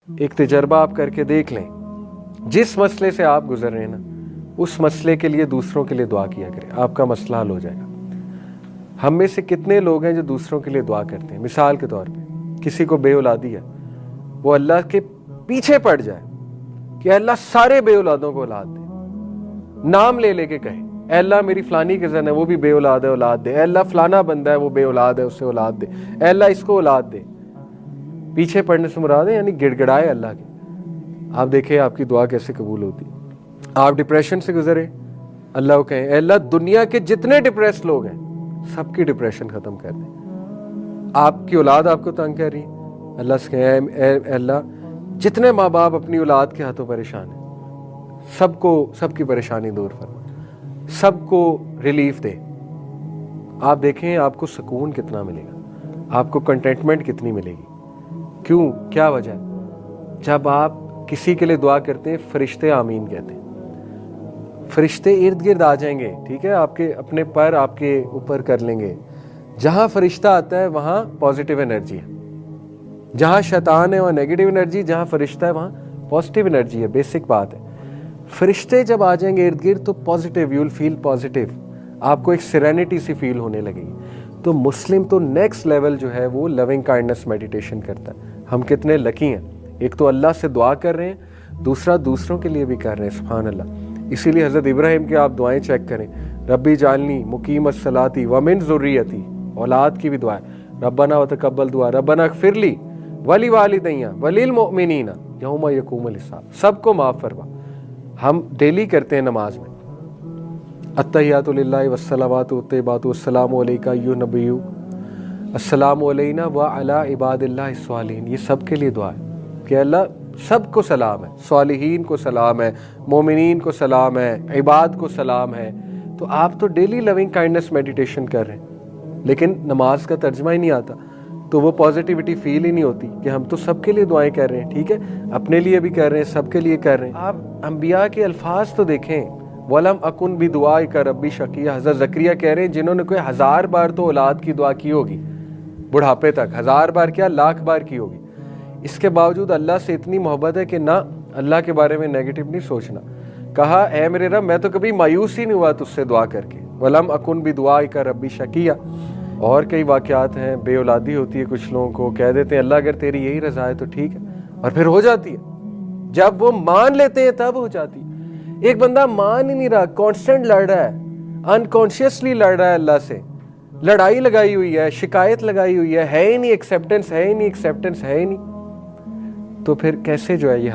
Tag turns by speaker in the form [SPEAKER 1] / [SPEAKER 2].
[SPEAKER 1] ایک تجربہ آپ کر کے دیکھ لیں, جس مسئلے سے آپ گزر رہے ہیں نا, اس مسئلے کے لیے دوسروں کے لیے دعا کیا کریں, آپ کا مسئلہ حل ہو جائے گا. ہم میں سے کتنے لوگ ہیں جو دوسروں کے لیے دعا کرتے ہیں؟ مثال کے طور پہ کسی کو بے اولادی ہے, وہ اللہ کے پیچھے پڑ جائے کہ اللہ سارے بے اولادوں کو اولاد دے, نام لے لے کے کہے اے اللہ میری فلانی کزن ہے وہ بھی بے اولاد ہے, اولاد دے. اے اللہ فلانا بندہ ہے وہ بے اولاد ہے, اسے اولاد دے. اے اللہ اس کو اولاد دے. پیچھے پڑنے سے مراد ہے یعنی گڑ گڑائے اللہ کے. آپ دیکھیں آپ کی دعا کیسے قبول ہوتی. آپ ڈپریشن سے گزرے, اللہ کو کہیں اے اللہ دنیا کے جتنے ڈپریس لوگ ہیں سب کی ڈپریشن ختم کر دیں. آپ کی اولاد آپ کو تنگ کر رہی ہے, اللہ سے کہیں اے اللہ جتنے ماں باپ اپنی اولاد کے ہاتھوں پریشان ہیں سب کی پریشانی دور فرما, سب کو ریلیف دے. آپ دیکھیں آپ کو سکون کتنا ملے گا, آپ کو کنٹینٹمنٹ کتنی ملے گی. کیوں, کیا وجہ ہے؟ جب آپ کسی کے لیے دعا کرتے ہیں فرشتے آمین کہتے ہیں, فرشتے ارد گرد آ جائیں گے, ٹھیک ہے, آپ کے اپنے پر آپ کے اوپر کر لیں گے. جہاں فرشتہ آتا ہے وہاں پازیٹیو انرجی ہے, جہاں شیطان ہے وہاں نیگیٹو انرجی, جہاں فرشتہ ہے وہاں پازیٹیو انرجی ہے. بیسک بات ہے. فرشتے جب آ جائیں گے ارد گرد تو positive, you will feel positive, آپ کو ایک سیرینٹی سی فیل ہونے لگے گی. تو مسلم تو نیکسٹ لیول جو ہے وہ لونگ کائنڈنس میڈیٹیشن کرتا ہے. ہم کتنے لکی ہیں, ایک تو اللہ سے دعا کر رہے ہیں, دوسرا دوسروں کے لیے بھی کر رہے ہیں. سبحان اللہ. اسی لیے حضرت ابراہیم کے آپ دعائیں چیک کریں, ربی جعلنی مقیم الصلاۃ ومن ذریتی, اولاد کی بھی دعا ہے. ربنا وتقبل دعا, ربنا اغفر لی ولی والدی وللمؤمنین یوم یقوم الحساب, سب کو معاف فرما. ہم ڈیلی کرتے ہیں نماز میں التحیات للہ والصلوات والطیبات والسلام علیکہ ایھا النبی السلام علینا وعلی عباد اللہ الصالحین. یہ سب کے لیے دعا ہے کہ اللہ سب کو سلام ہے, صالحین کو سلام ہے, مومنین کو سلام ہے, عباد کو سلام ہے. تو آپ تو ڈیلی لونگ کائنڈنس میڈیٹیشن کر رہے ہیں, لیکن نماز کا ترجمہ ہی نہیں آتا, تو وہ پازیٹیوٹی فیل ہی نہیں ہوتی کہ ہم تو سب کے لیے دعائیں کر رہے ہیں. ٹھیک ہے, اپنے لیے بھی کر رہے ہیں, سب کے لیے کر رہے ہیں. آپ انبیاء کے الفاظ تو دیکھیں, وَلَمْ أَكُنْ بِدُعَائِكَ رَبِّ شَقِيًّا. حضرت زکریا کہہ رہے ہیں جنہوں نے کوئی 1000 بار تو اولاد کی دعا کی ہوگی, بڑھاپے تک 1000 بار کیا لاکھ بار کی ہوگی, اس کے باوجود اللہ سے اتنی محبت ہے کہ نہ اللہ کے بارے میں نیگیٹو نہیں سوچنا. کہا اے میرے رب میں تو کبھی مایوس ہی نہیں ہوا تجھ سے دعا کر کے, وَلَمْ أَكُنْ بِدُعَائِكَ رَبِّ شَقِيًّا. اور کئی واقعات ہیں, بے اولادی ہوتی ہے کچھ لوگوں کو, کہہ دیتے ہیں اللہ اگر تیری یہی رضا ہے تو ٹھیک ہے, اور پھر ہو جاتی ہے. جب وہ مان لیتے ہیں تب ہو جاتی ہے. ایک بندہ مان ہی نہیں رہا, کانسٹنٹ لڑ رہا ہے, انکانشیسلی لڑ رہا ہے اللہ سے, لڑائی لگائی ہوئی ہے, شکایت لگائی ہوئی ہے ہی نہیں, ایکسیپٹنس ہے ہی نہیں, ایکسیپٹنس ہے ہی نہیں, تو پھر کیسے جو ہے یہ